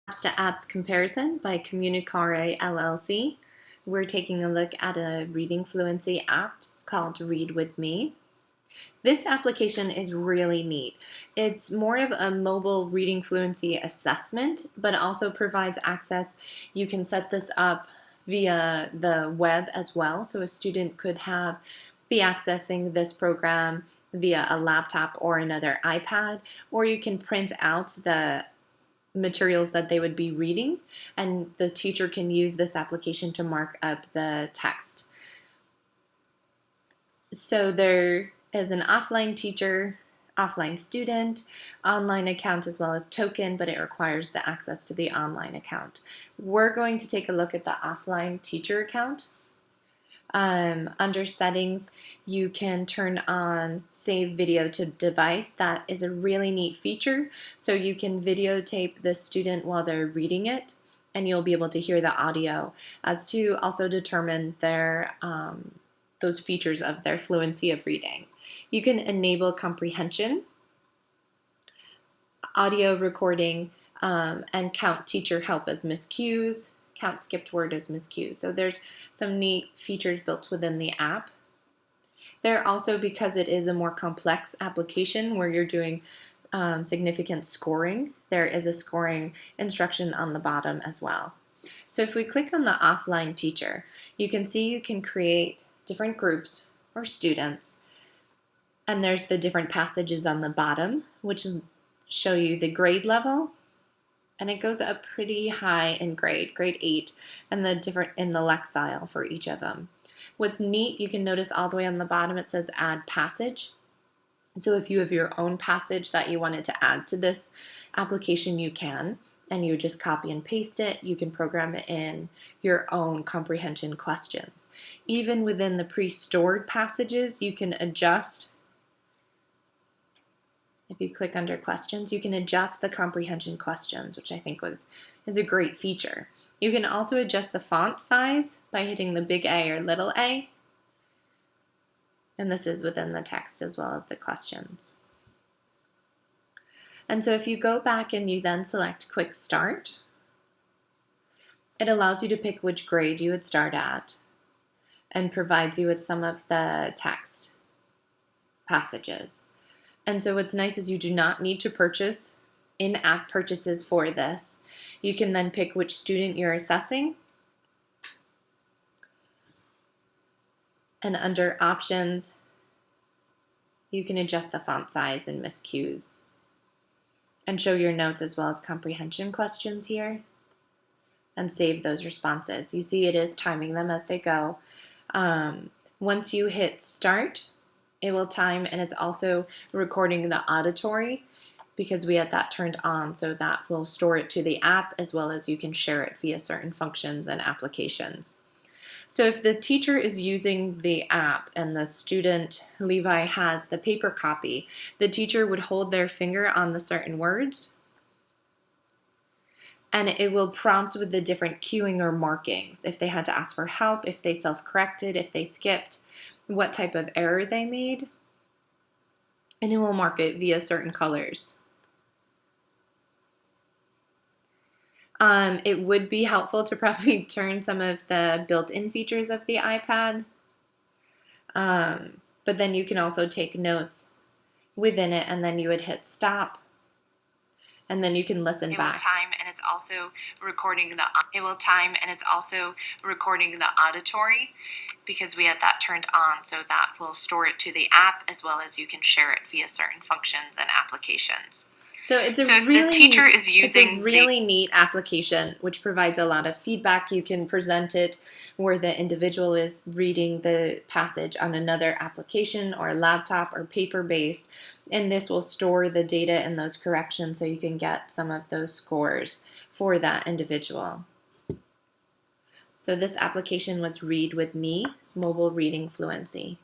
Apps to Apps Comparison by Communicare LLC. We're taking a look at a reading fluency app called Read With Me. This application is really neat. It's more of a mobile reading fluency assessment, but also provides access. You can set this up via the web as well, so a student could be accessing this program via a laptop or another iPad, or you can print out the materials that they would be reading, and the teacher can use this application to mark up the text. So there is an offline teacher, offline student, online account, as well as token, but it requires the access to the online account. We're going to take a look at the offline teacher account. Under settings, you can turn on save video to device. That is a really neat feature. So you can videotape the student while they're reading it, and you'll be able to hear the audio as to also determine their those features of their fluency of reading. You can enable comprehension, audio recording, and count teacher help as miscues, count skipped word as miscues. So there's some neat features built within the app. There also, because it is a more complex application where you're doing significant scoring, there is a scoring instruction on the bottom as well. So if we click on the offline teacher, you can see you can create different groups or students, and there's the different passages on the bottom, which show you the grade level, and it goes up pretty high in grade 8, and the different in the Lexile for each of them. What's neat, you can notice all the way on the bottom it says add passage. So if you have your own passage that you wanted to add to this application, you can, and you just copy and paste it. You can program it in your own comprehension questions. Even within the pre-stored passages, you can adjust. If you click under questions, you can adjust the comprehension questions, which I think is a great feature. You can also adjust the font size by hitting the big A or little a. And this is within the text as well as the questions. And so if you go back and you then select Quick Start, it allows you to pick which grade you would start at and provides you with some of the text passages. And so what's nice is you do not need to purchase in-app purchases for this. You can then pick which student you're assessing. And under options, you can adjust the font size and miscues and show your notes as well as comprehension questions here and save those responses. You see it is timing them as they go. Once you hit start, it will time, and it's also recording the auditory because we had that turned on, so that will store it to the app as well as you can share it via certain functions and applications. So if the teacher is using the app and the student, Levi, has the paper copy, the teacher would hold their finger on the certain words, and it will prompt with the different cueing or markings. If they had to ask for help, if they self-corrected, if they skipped, what type of error they made, and it will mark it via certain colors. It would be helpful to probably turn some of the built-in features of the iPad, but then you can also take notes within it, and then you would hit stop, and then you can listen back. It will time, and it's also recording the auditory because we had that turned on, so that will store it to the app as well as you can share it via certain functions and applications. So it's a really neat application which provides a lot of feedback. You can present it where the individual is reading the passage on another application or laptop or paper-based, and this will store the data and those corrections so you can get some of those scores for that individual. So this application was Read With Me, Mobile Reading Fluency.